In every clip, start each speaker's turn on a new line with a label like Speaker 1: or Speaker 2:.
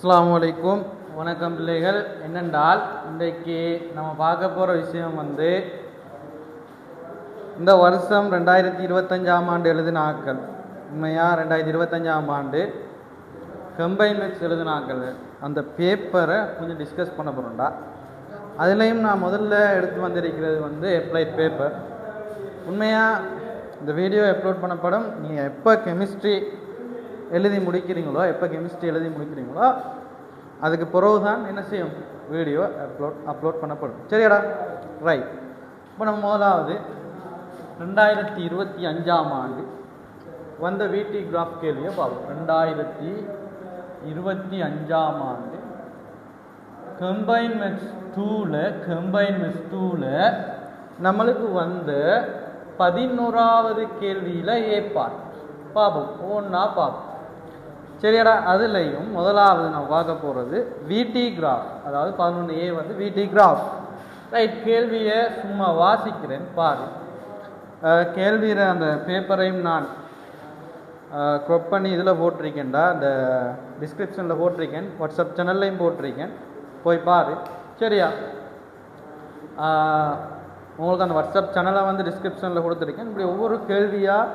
Speaker 1: அஸ்ஸலாமு அலைக்கும். வணக்கம் பிள்ளைகள். என்னென்றால் இன்றைக்கு நம்ம பார்க்க போகிற விஷயம் இந்த வருஷம் 2025ஆம் ஆண்டு எழுதின ஆக்கள் உண்மையாக 2025ஆம் ஆண்டு கம்பைன் மேக்ஸ் எழுதின ஆக்கள் அந்த பேப்பரை கொஞ்சம் டிஸ்கஸ் பண்ண போகிறோம்டா. அதுலேயும் நான் முதல்ல எடுத்து வந்திருக்கிறது அப்ளைட் பேப்பர். உண்மையாக இந்த வீடியோ அப்லோட் பண்ணப்படும். நீங்கள் எப்போ கெமிஸ்ட்ரி எழுதி முடிக்கிறீங்களோ அதுக்கு பிறகு தான் என்ன செய்யும் வீடியோ அப்லோட் பண்ணப்படும். சரியாடா? ரைட். இப்போ நம்ம முதலாவது 2025ஆம் ஆண்டு வந்த வீட்டி கிராஃப் கேள்வியை பார்ப்போம். 2025ஆம் ஆண்டு கம்பைன் மேக்ஸ் 2ல் நம்மளுக்கு வந்த 11வது கேள்வியில் ஏ பார்ட் பார்ப்போம். ஒன்றா பார்ப்போம். சரியாடா? அதுலேயும் முதலாவது நான் பார்க்க போகிறது விடி கிராஃப், அதாவது 11A விடி கிராஃப். ரைட். கேள்வியை சும்மா வாசிக்கிறேன் பாரு. கேள்வியில் அந்த பேப்பரையும் நான் க்ரொப் பண்ணி இதில் போட்டிருக்கேன்டா, அந்த டிஸ்கிரிப்ஷனில் போட்டிருக்கேன், வாட்ஸ்அப் சேனல்லையும் போட்டிருக்கேன், போய் பாரு. சரியா? உங்களுக்கு அந்த வாட்ஸ்அப் சேனலை டிஸ்கிரிப்ஷனில் கொடுத்துருக்கேன். இப்படி ஒவ்வொரு கேள்வியாக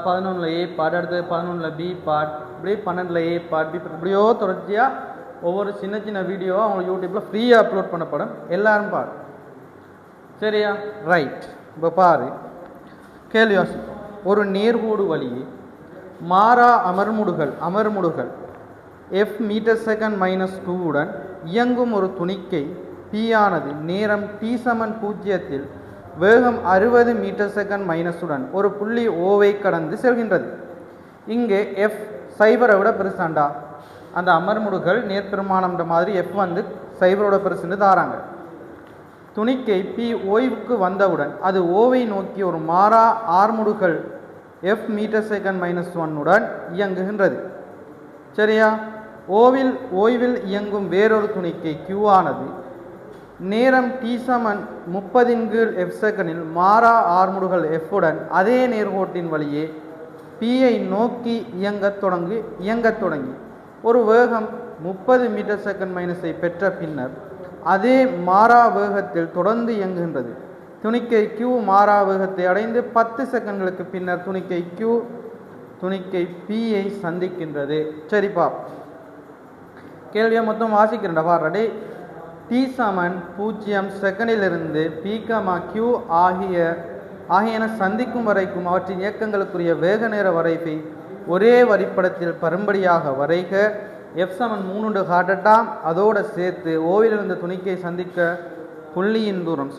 Speaker 1: 11ல் ஏ பார்ட், அடுத்து 11ல் பி பார்ட், இப்படி 12ல் ஏ பார்ட், பி பார்ட், இப்படியோ தொடர்ச்சியாக ஒவ்வொரு சின்ன சின்ன வீடியோவாக அவங்களுக்கு யூடியூப்பில் ஃப்ரீயாக அப்லோட் பண்ணப்படும். எல்லாரும் பாரு. சரியா? ரைட். இப்போ பாரு கேள்வி வாசிப்போம். ஒரு நேர்கோடு வழியே மாறா அமர்முடுகள் f m/s உடன் இயங்கும் ஒரு துணிக்கை P ஆனது நேரம் t=0 வேகம் 60 m/s உடன் ஒரு புள்ளி ஓவை கடந்து செல்கின்றது. இங்கே f 0 விட பெருசாண்டா. அந்த அமர்முடுகள் நேர்பெருமானம்ன்ற மாதிரி f 0 பெருசுன்னு தாராங்க. துணிக்கை P ஓய்வுக்கு வந்தவுடன் அது ஓவை நோக்கி ஒரு மாறா ஆர்முடுகள் f m/s உடன் இயங்குகின்றது. சரியா? ஓய்வில் இயங்கும் வேறொரு துணிக்கை Q ஆனது நேரம் t=30 மாறா ஆர்முடுகள் f உடன் அதே நேர்கோட்டின் வழியே P-ஐ நோக்கி இயங்கத் தொடங்கி ஒரு வேகம் 30 m/s பெற்ற பின்னர் அதே மாறா வேகத்தில் தொடர்ந்து இயங்குகின்றது. துணிக்கை Q மாறா வேகத்தை அடைந்து 10 செகண்ட்களுக்கு பின்னர் துணிக்கை P-ஐ சந்திக்கின்றது. சரிப்பா, கேள்வியை மொத்தம் வாசிக்கிறேன்டா. பாருடே. t=0 செகண்டிலிருந்து P, Q ஆகியன சந்திக்கும் வரைக்கும் அவற்றின் இயக்கங்களுக்குரிய வேக நேர வரைவை ஒரே வரிப்படத்தில் பரும்படியாக வரைக. f=3 காட்டட்டாம். அதோடு சேர்த்து ஓவிலிருந்து துணிக்கை சந்திக்கும் புள்ளியின் தூரம்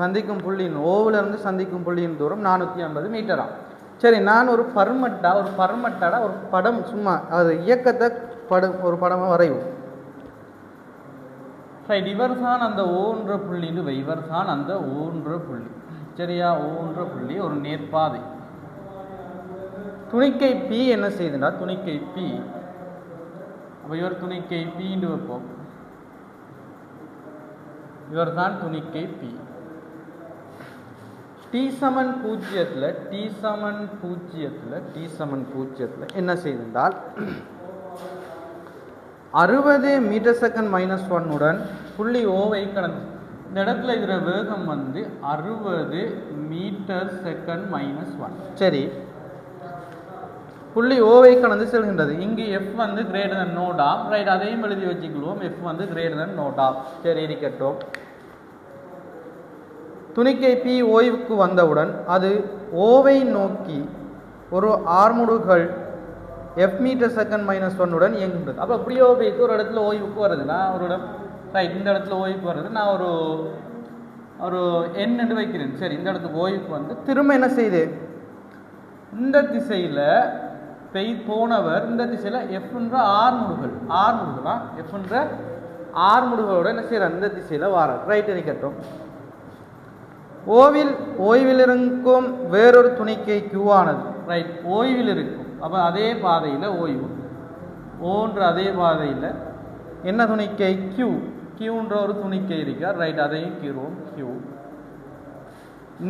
Speaker 1: 450 மீட்டராம். சரி, நான் ஒரு பர்மட்டாடா ஒரு படம் சும்மா அது இயக்கத்தை ஒரு படமாக வரைவோம். ரைட். இவர் தான் அந்த ஓன்ற புள்ளின்னு வை. இவர் தான் அந்த ஓன்ற புள்ளி. சரியா? ஓன்ற புள்ளி ஒரு நேர்பாதை. துணிக்கை P என்ன செய்யுதுன்னா, துணிக்கை P, அப்போ இவர் துணிக்கை Pன்னு வைப்போம். இவர் தான் துணிக்கை P. t=0 என்ன செய்தால் 60 m/s உடன் புள்ளி ஓவை கடந்து இந்த இடத்துல இருக்கிற வேகம் 60 m/s. சரி, புள்ளி ஓவை கடந்து செல்கின்றது. இங்கு f > ஆப். ரைட். அதையும் எழுதி வச்சுக்குவோம். f > ஆப். சரி, இருக்கட்டும். துணிக்கை P ஓய்வுக்கு வந்தவுடன் அது ஓவை நோக்கி ஒரு ஆர்முடுகள் f m/s உடன் இயங்குகின்றது. அப்போ அப்படியோ போய்க்கு ஒரு இடத்துல ஓய்வுக்கு வருது. நான் ஒரு இடம் ரைட், இந்த இடத்துல ஓய்வுக்கு வருது. நான் ஒரு எண்ணு வைக்கிறேன். சரி, இந்த இடத்துக்கு ஓய்வுக்கு திரும்ப என்ன செய்யுது, இந்த திசையில் போனவர் இந்த திசையில் எஃப்ன்ற ஆர்முடுகளோட என்ன செய்யறார், இந்த திசையில் வாரார். ரைட், இருக்கட்டும். ஓய்வில் இருக்கும் வேறொரு துணிக்கை Q ஆனது ரைட் ஓய்வில் இருக்கும். அப்போ அதே பாதையில் ஓய்வு ஓன்ற அதே பாதையில் என்ன துணிக்கை Qன்ற ஒரு துணிக்கை இருக்கார். ரைட், அதையும் கீறுவோம். Q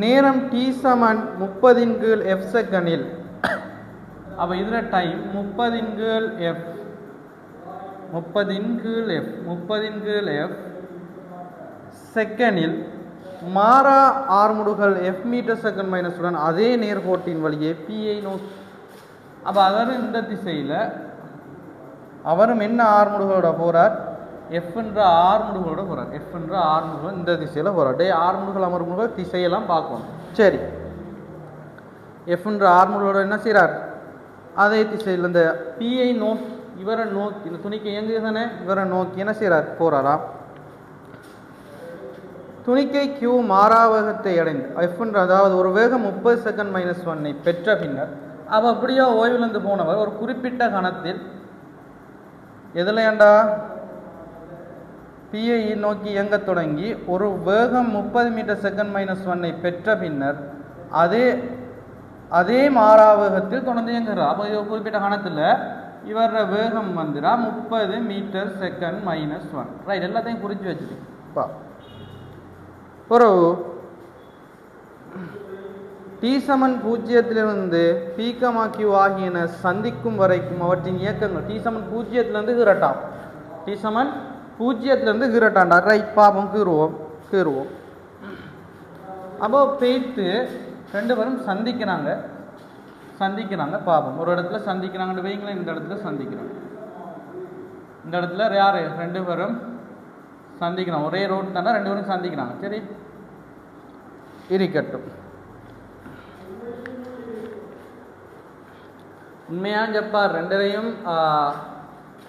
Speaker 1: நேரம் t=30 செகண்டில். அப்போ இதில் டைம் 30 f 30 கீழ் எஃப் 30 கீழ் எஃப் செகண்டில் மாறா ஆர்முடுகள் எஃப் மீட்டர் செகண்ட் மைனஸுடன் அதே நேர்கோட்டின் வழியே பிஐ நோக்கி. அப்போ அவரும் இந்த திசையில் அவரும் என்ன ஆர்முடுகளோட போகிறார், எஃப்ன்ற ஆர்முடுகளோட போகிறார். எஃப்ன்ற ஆர்முடுகள் இந்த திசையில் போகிறார். டே ஆர்முடுகள் அமர்முடுகள் திசையெல்லாம் பார்க்கணும். சரி, எஃப்ன்ற ஆர்முடுகளோட என்ன செய்கிறார், அதே திசையில் இந்த பிஐ நோக்கி இவரை நோக்கி, இந்த துணிக்கு இயங்குது தானே, இவரை நோக்கி என்ன செய்கிறார், போகிறாராம். துணிக்கை கியூ மாறாவேகத்தை அடைந்து எஃப்ன்ற அதாவது ஒரு வேகம் 30 செகண்ட் மைனஸ் 1 பெற்ற பின்னர் அவ அப்படியே ஓய்விலிருந்து போனவர் ஒரு குறிப்பிட்ட கணத்தில் எதுலையாண்டா பிஐ நோக்கி இயங்க தொடங்கி ஒரு வேகம் 30 மீட்டர் செகண்ட் மைனஸ் 1 பெற்ற பின்னர் அதே மாறாவேகத்தில் தொடர்ந்து இயங்குகிறார். அப்போ இது குறிப்பிட்ட கணத்தில் இவர வேகம் வந்துடா 30 மீட்டர் செகண்ட் மைனஸ் 1. ரைட், எல்லாத்தையும் குறித்து வச்சுருப்பா. ஒரு டி சமன் 0 பி கமா கியூ ஆகியன சந்திக்கும் வரைக்கும் அவற்றின் இயக்கங்கள் டி சமன் 0 கீரட்டாம். டி சமன் 0 கீரட்டாண்டா. ரைட், பாப்போம், கீறுவோம். அப்போ பேத்து ரெண்டு பேரும் சந்திக்கிறாங்க பாப்போம். ஒரு இடத்துல சந்திக்கிறாங்கன்னு வைங்களேன், இந்த இடத்துல சந்திக்கிறாங்க. இந்த இடத்துல யாரு, ரெண்டு பேரும் சந்திக்கிறாங்க. ஒரே ரோடு தானே, ரெண்டு பேரும் சந்திக்கிறாங்க. சரி, இருக்கட்டும். உண்மையாக ஜப்பார் ரெண்டரையும்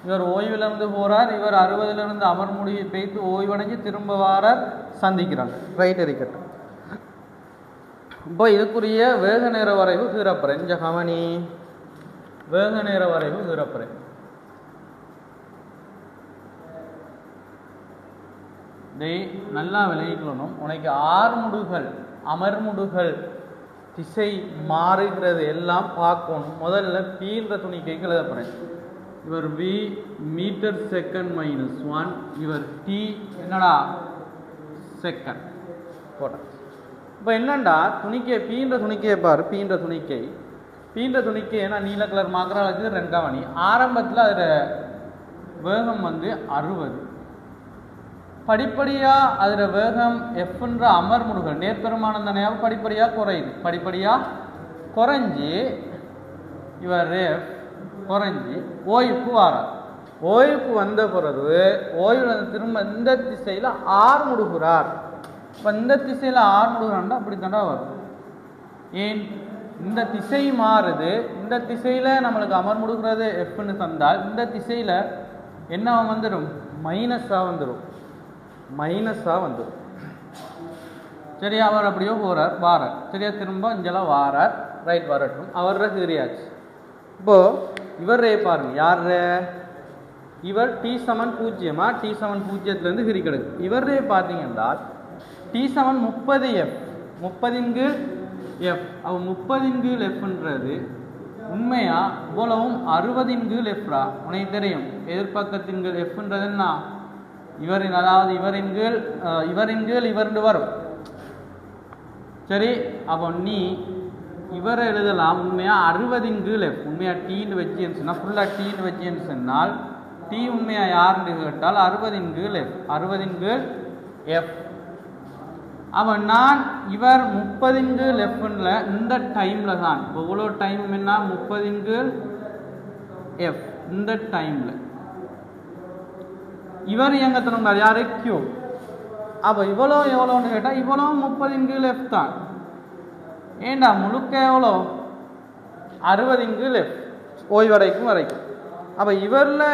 Speaker 1: இவர் ஓய்விலிருந்து போகிறார், இவர் 60 அமர்முடி பேய்த்து ஓய்வடைஞ்சு திரும்ப வாரார், சந்திக்கிறாங்க. ரைட், இருக்கட்டும். இப்போ இதுக்குரிய வேக நேர வரைவு கீறப்புறேன். இந்த கவனி, வேக நேர வரைவு கீறப்புறேன். இதை நல்லா விளைவிக்கணும். உனக்கு ஆர்முடுகள் அமர்முடுகள் திசை மாறுகிறது எல்லாம் பார்க்கணும். முதல்ல பீன்ற துணிக்கைக்கு எழுத போகிறேன். இவர் வி மீட்டர் செகண்ட் மைனஸ் 1, இவர் டி என்னடா செகண்ட் போட்டேன். இப்போ என்னண்டா துணிக்கை பீன்ற துணிக்கையை பாரு, பீன்ற துணிக்கை ஏன்னா நீல கலர் மார்க்கராக வச்சு ரெண்டாவணி. ஆரம்பத்தில் அதில் வேகம் 60, படிப்படியாக அதில் வேகம் எஃப்ன்ற அமர்முடுகள் நேர்பெருமானம் தானே படிப்படியாக குறைஞ்சி இவர் எஃப் குறைஞ்சி ஓய்வுக்கு வாரார். ஓய்வுக்கு வந்த பிறகு ஓய்வில் திரும்ப இந்த திசையில் ஆர்முடுகிறார். இப்போ இந்த திசையில் ஆர்முடுகிறான்டா அப்படி தாண்டா வரும். ஏன் இந்த திசை மாறுது, இந்த திசையில் நம்மளுக்கு அமர்முடுகிறது எஃப்னு தந்தால் இந்த திசையில் என்ன வந்துடும், மைனஸாக வந்துடும். சரியா, அவர் அப்படியோ போகிறார் வாரார். சரியா, திரும்ப இங்கெல்லாம் வாரார். ரைட், வரட்டும். அவர கீரியாச்சு. இப்போது இவரே பாருங்க, யார் இவர் டி சமன் 0 டி சமன் 0 கிரி கிடக்கு. இவரே பார்த்தீங்கன்னா டி சமன் 30 எஃப் 30 எஃப். அவ 30 எஃப்ன்றது உண்மையா இவ்வளவும் 60 எஃப்ரா உனக்கு தெரியும். எதிர்பக்கத்தின் எஃப்ன்றது என்ன, இவரின் அதாவது இவரின் கீழ் இவர்ந்து வரும். சரி, அப்போ நீ இவரை எழுதலாம். உண்மையா 60 எஃப் உண்மையா டீன்னு வச்சுன்னு சொன்னால் ஃபுல்லாக டீன்னு வச்சுன்னு சொன்னால் டி உண்மையா யாருன்னு கேட்டால் 60 எஃப் 60 எஃப். அப்போ நான் இவர் 30 எஃப்ல இந்த டைமில் தான் இப்போ இவ்வளோ டைம் என்ன 30 எஃப் இந்த டைமில் இவர் எங்க தருங்கிறார், யாரு கியூ. அப்போ இவ்வளோ எவ்வளோன்னு கேட்டால் இவ்வளோ 30 எஃப் தான். ஏண்டா முழுக்க எவ்வளோ 60 எஃப் ஓய்வடைக்கும் வரைக்கும். அப்போ இவரில்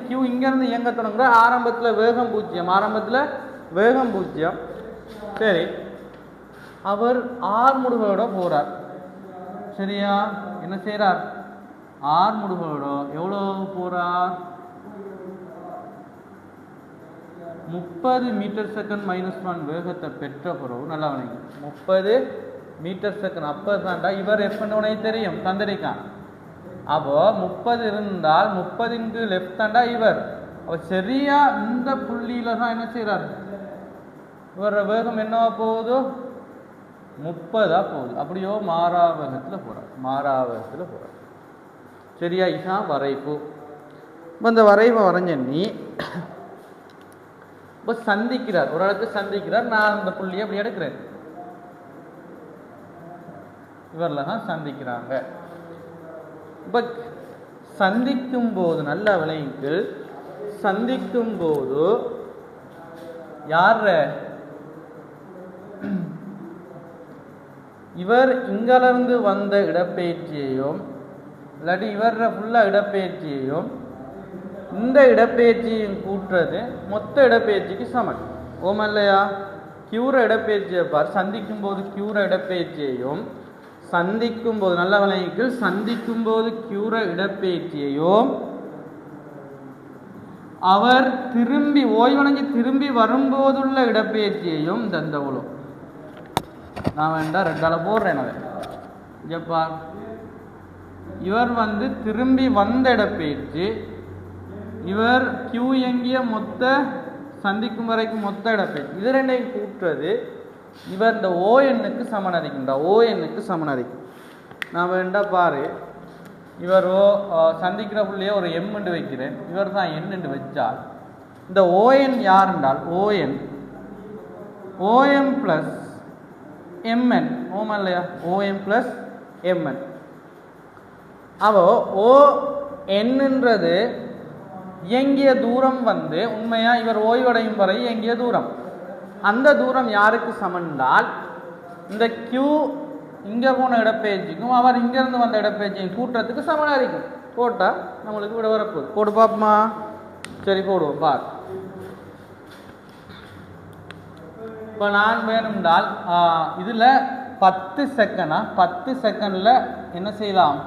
Speaker 1: கியூ இங்கேருந்து இயங்க தொடங்குற ஆரம்பத்தில் வேகம் 0. சரி, அவர் ஆர்முடுகளோட போகிறார். சரியா, என்ன செய்கிறார், ஆர்முடுகளோட எவ்வளோ போகிறார், 30 மீட்டர் செகண்ட் மைனஸ் 1 வேகத்தை பெற்ற பிறகு நல்லா வணங்கி 30 மீட்டர் செகண்ட். அப்போ தாண்டா இவர் எப்பன்னு உனக்கு தெரியும் தந்திரிக்கான். அப்போ 30 இருந்தால் 30 லெஃப்ட் தாண்டா இவர். அவர் சரியா இந்த புள்ளியில தான் என்ன செய்கிறார், இவர வேகம் என்னவா போகுதோ 30 போகுது. அப்படியோ மாறாவேகத்தில் போகிறார். சரியா, இதான் வரைப்பு. இப்போ இந்த வரைவை வரைஞ்ச நீ இப்போ சந்திக்கிறார், ஒரு இடத்துல சந்திக்கிறார். நான் அந்த புள்ளியை அப்படி எடுக்கிறேன், இவரில் தான் சந்திக்கிறாங்க. இப்போ சந்திக்கும் போது நல்ல விளைவுக்கு சந்திக்கும் போது யார் இவர் இங்கிருந்து வந்த இடப்பெயர்ச்சியையும் இல்லாட்டி இவர ஃபுல்லாக இடப்பெயர்ச்சியையும் இந்த இடப்பெயர்ச்சியும் கூட்டுறது மொத்த இடப்பெயர்ச்சிக்கு சமன். ஓமா இல்லையா? கியூர இடப்பெயர்ச்சியை பார், சந்திக்கும் போது கியூர இடப்பெயர்ச்சியையும் சந்திக்கும் போது நல்ல விளைவுகள் சந்திக்கும் போது கியூர இடப்பெயர்ச்சியையும் அவர் திரும்பி ஓய்வடைஞ்சு திரும்பி வரும்போதுள்ள இடப்பெயர்ச்சியையும் தந்தவளும் நான் வேண்டாம் ரெண்டால போடுறேன். அதை ஜப்பா இவர் வந்து திரும்பி வந்த இடப்பெயர்ச்சி, இவர் கியூ எங்கிய மொத்த சந்திக்கும் வரைக்கும் மொத்த இடப்பெயர்ச்சி, இது ரெண்டையும் கூட்டுறது இவர் இந்த ஓஎன்னுக்கு சமனரிக்கின்றார். ஓஎன்னுக்கு சமனரிக்கும். நான் வேண்டா பாரு, இவர் சந்திக்கிற புள்ளியே ஒரு எம் என்று வைக்கிறேன், இவர் தான் என் என்று வச்சால் இந்த ஓஎன் யார் என்றால் ஓஎன் ஓஎம் பிளஸ் எம்என். ஓமா இல்லையா? OM plus MN. அவோ ஓ என்னன்றது இயங்கிய தூரம் வந்து உண்மையா இவர் ஓய்வடையும் வரை இயங்கிய தூரம். அந்த தூரம் யாருக்கு சமன்றால் இந்த கியூ இங்கே போன இடப்பெயர்ச்சிக்கும் அவர் இங்கேருந்து வந்த இடப்பெயர்ச்சியும் கூட்டுறதுக்கு சமனாக இருக்கும். போட்டால் நம்மளுக்கு விட வரப்போகுது. போட்டு பார்ப்போமா? சரி போடுவோம். பார், இப்போ நான் வேணும்னால் இதில் 10 செகண்டா 10 செகண்டில் என்ன செய்யலாம்?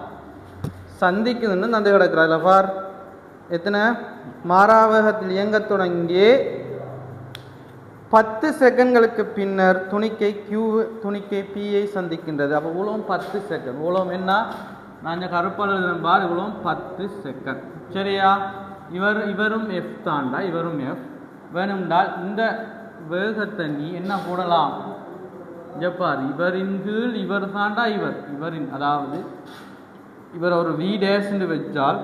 Speaker 1: சந்திக்குதுன்னு தந்து கிடக்குறா. இல்லை பார், எத்தனை மாறாவகத்தில் இயங்க தொடங்கி 10 செகண்ட்களுக்கு பின்னர் துணிக்கை கியூ துணிக்கை பியை சந்திக்கின்றது. அப்போ உலகம் 10 செகண்ட். உலகம் என்ன? நான் இந்த கருப்பால் எழுதுறேன் பார், உலகம் 10 செகண்ட். சரியா? இவரும் எஃப் தாண்டா, இவரும் எஃப். வேணும்னால் இந்த வேகத்தை நீ என்ன போடலாம்? ஜப்பார் இவரின் கீழ் இவர் தாண்டா இவரின், அதாவது இவர் ஒரு வி டேஸ்ன்னு வச்சால்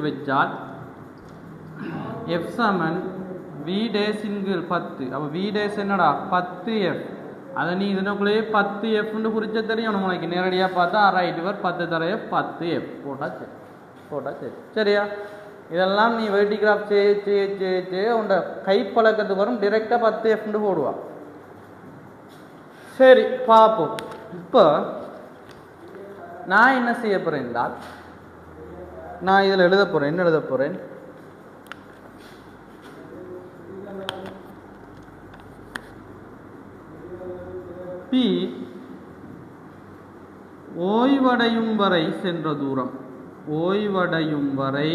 Speaker 1: வச்சால் எஃப் சமன் வி டேஸின் கீழ் 10. அப்போ வி டேஸ் என்னடா 10F. அதை நீ இதனுக்குள்ளேயே 10Fன்னு குறிச்ச தெரியும் உனக்கு. நேரடியாக பார்த்தா ரைட், இவர் 10 தர F 10F போட்டா சரி. சரியா? இதெல்லாம் நீ வெர்டிகிராஃப் செய்ய உண்ட கைப்பழக்கத்துக்கு வரும். டிரெக்டாக 10Fன்னு போடுவா. சரி பார்ப்போம். இப்போ நான் என்ன செய்ய போகிறேன் என்றால், நான் இதில் எழுத போகிறேன். என்ன எழுத போகிறேன்? பி ஓய்வடையும் வரை சென்ற தூரம், ஓய்வடையும் வரை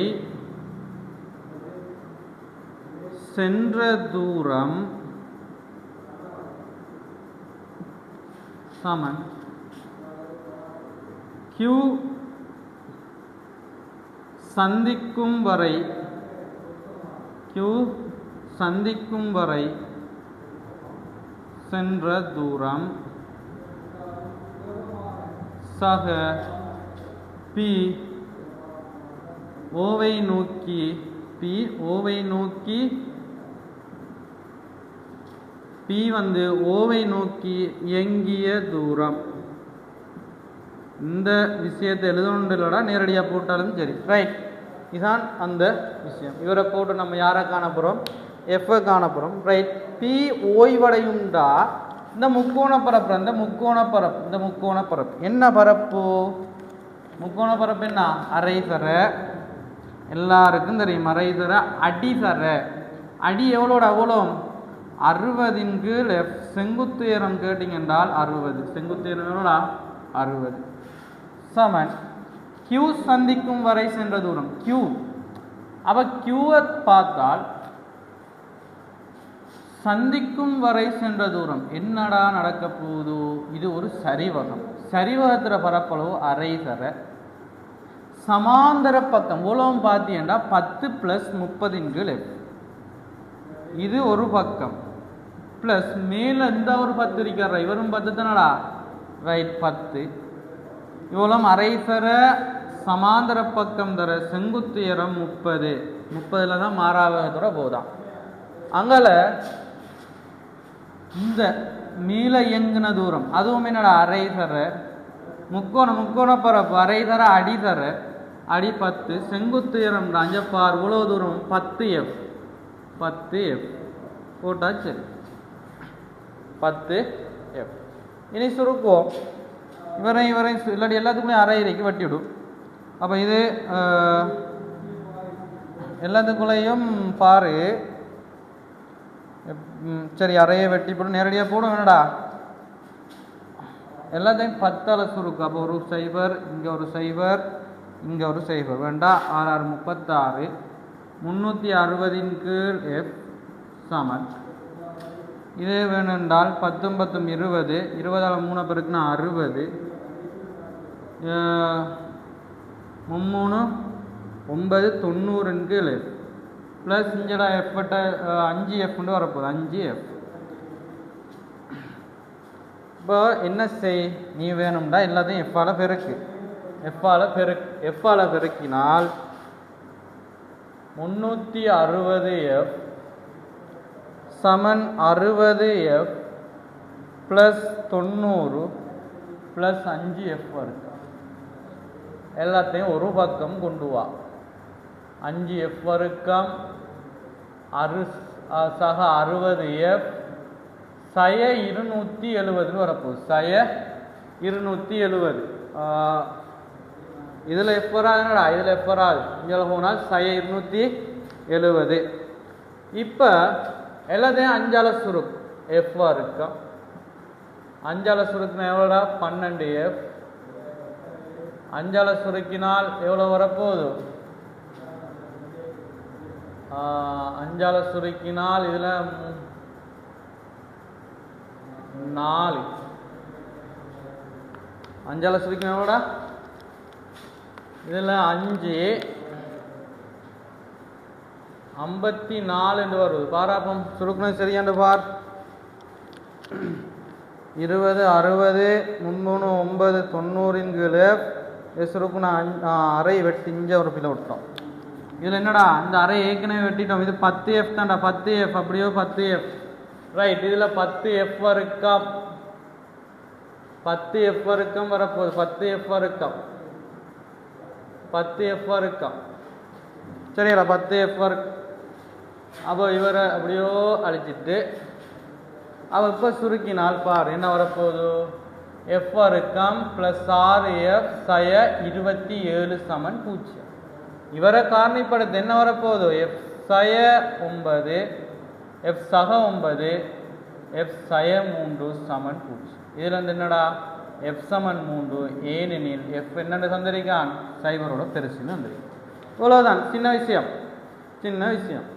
Speaker 1: சென்ற தூரம் சமன் கியூ சந்திக்கும் வரை சென்ற தூரம் சக பி ஓவை நோக்கி பி வந்து ஓவை நோக்கி இயங்கிய தூரம். இந்த விஷயத்தை எழுதணுன்றா நேரடியாக போட்டாலும் சரி. ரைட், இதுதான் அந்த விஷயம். இவரை போட்டு நம்ம யாரை காணப்போகிறோம்? எஃப்ஐ காணப்போகிறோம். ரைட், பி ஓய்வடையும்டா இந்த முக்கோண பரப்பு, இந்த முக்கோண பரப்பு என்ன பரப்பு? முக்கோண பரப்பு என்ன? அரை தர. எல்லாருக்கும் தெரியும் அரை தர. அடி தர. அடி எவ்வளோட? அவ்வளோ 60 கீழ் எஃப். செங்குத்து உயரம் கேட்டிங்க என்றால் 60. செங்குத்து உயரம் எவ்வளோடா? 60 சமன் கியூ சந்திக்கும் வரை சென்ற தூரம் கியூ. அப்போ கியூவை பார்த்தால் சந்திக்கும் வரை சென்ற தூரம் என்னடா நடக்க போகுது? இது ஒரு சரிவகம். சரிவகத்தில் பரப்பளவு அரை தர. சமாந்தர பக்கம் உலகம் பார்த்தீங்கன்னா 10 + 30 F. இது ஒரு பக்கம் ப்ளஸ் மேலே இந்த ஒரு 10 இருக்கிற இவரும் 10 தானடா? ரைட், 10. இவ்வளோ அரை தர சமாந்தர பக்கம் தர செங்குத்து உயரம் 30. 30ல் தான் மாறாவதோட போதான். அங்கால இந்த மீள இயங்குன தூரம் அதுவும் என்னடா அரை தர முக்கோண பரப்பு அரை தர அடி தர அடி 10 செங்குத்து உயரம் அஞ்சப்பார் இவ்வளவு தூரம் 10F போட்டாச்சு 10F. இனி சுருக்குவோம். இவரை இல்லாட்டி எல்லாத்துக்குமே அரை இறைக்கு வெட்டி விடும். அப்போ இது எல்லாத்துக்குள்ளேயும் பாரு. சரி, அறையை வெட்டி போடும், நேரடியாக போடும். என்னடா எல்லாத்தையும் 10ஆல் சுருக்கு. அப்போ ஒரு 0, இங்கே ஒரு 0, இங்கே ஒரு 0 வேண்டாம். 6 36 360 கீழ் F சமன். இதே வேணுமென்றால் 10 20 20ஆல் 3 பெருக்குனா 60 3 9 90 கீழ் F ப்ளஸ் இங்கடா எஃப்ட்ட 5F வரப்போகுது 5F. இப்போ என்ன செய், நீ வேணும்டா எல்லாத்தையும் எஃப்பால் பெருக்கினால் 360F சமன் 60F ப்ளஸ் 90 ப்ளஸ் 5F இருக்கு. எல்லாத்தையும் ஒரு பக்கம் கொண்டு வா. 5F வர்க்கம் சக 60F சய 270 வரப்போகுது. சய 270. இதில் F வராதுடா, இதில் F வராது. இங்கே போனால் சய 270. இப்போ எல்லாத்தையும் 5ஆல் சுருக்கு. F வர்க்கம் 5ஆல் சுருக்கினா எவ்வளோடா 12F. 5ஆல் சுருக்கினால் எவ்வளோ வரப்போகுது 5ஆல் சுருக்கினால் இதில் 4. 5ஆல் சுருக்கினா எவ்வளோடா இதில் 5 54 என்று வருது. பாராப்பம் சுருக்கணும் சரியாண்டு பார். 20 60 3 9 90 சுருக்குனா அரை வெட்டி இங்கே ஒரு பிள்ளை விட்டோம். இதில் என்னடா இந்த அரை ஏற்கனவே வெட்டிட்டோம். இது 10F தான்டா 10F அப்படியோ 10F ரைட். இதில் 10F வர்க்கம் 10F வர்க்கம் வரப்போகுது. 10F வர்க்கம் சரிங்களா 10F வர்க்கம். அப்போ இவரை அப்படியோ அழிச்சிட்டு அவ இப்போ சுருக்கினால் பார் என்ன வரப்போகுது F வர்க்கம் ப்ளஸ் 6F சய 27 சமன் 0. இவரை காரணிப்படுத்த என்ன வரப்போகுது F சய 9 F சக 9 F சய 3 சமன் 0. இதில் வந்து என்னடா F சமன் 3 ஏனெனில் F என்னென்னு தந்திருக்கான் சைபரோட பெருசுன்னு வந்திருக்கான். இவ்வளோதான், சின்ன விஷயம்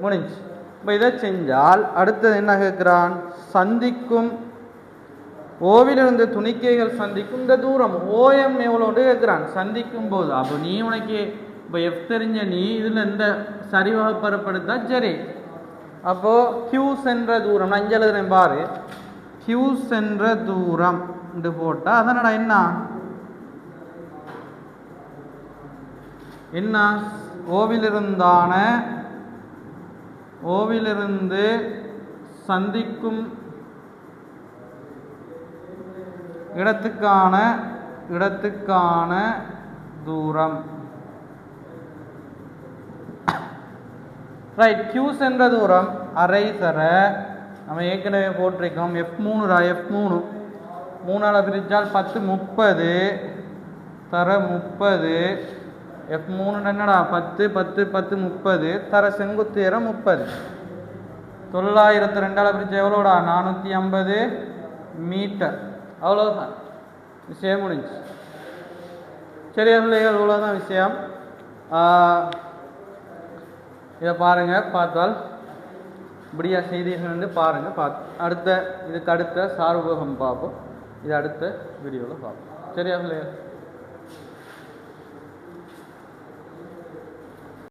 Speaker 1: முடிஞ்சு. இப்போ இதை செஞ்சால் அடுத்தது என்ன கேட்குறான், சந்திக்கும் ஓவிலிருந்து துணிக்கைகள் சந்திக்கும் இந்த தூரம் ஓஎம் எவ்வளோன்னு கேட்குறான் சந்திக்கும் போது. அப்போ நீ உனக்கு இப்போ F தெரிஞ்ச நீ இதில் இந்த சரிவகப்பரப்படுத்தா சரி. அப்போது Q சென்ற தூரம் நான் இங்கே எழுதுறேன் பாரு. Q சென்ற தூரம் என்று போட்டால் அதனடா என்ன ஓவிலிருந்து சந்திக்கும் இடத்துக்கான தூரம் ரைட். Q சென்ற தூரம் அரை தர நம்ம ஏற்கனவே போட்டிருக்கோம் F3 F3 3ஆல் பிரித்தால் 10 30 தர 30 F3 என்னடா 10 10 10 30 தர செங்குத்து உயரம் 30. 902ஆல் பிரித்தா எவ்வளோடா 450 மீட்டர். அவ்வளோதான் விஷயம் முடிஞ்சு. சரியா பிள்ளைகள், இவ்வளோதான் விஷயம். இதை பாருங்கள், பார்த்தால் இப்படியா செய்திகள் பாருங்கள். இதுக்கு அடுத்த சார்பகம் பார்ப்போம். இது அடுத்த வீடியோவில் பார்ப்போம். சரியா பிள்ளைகள்.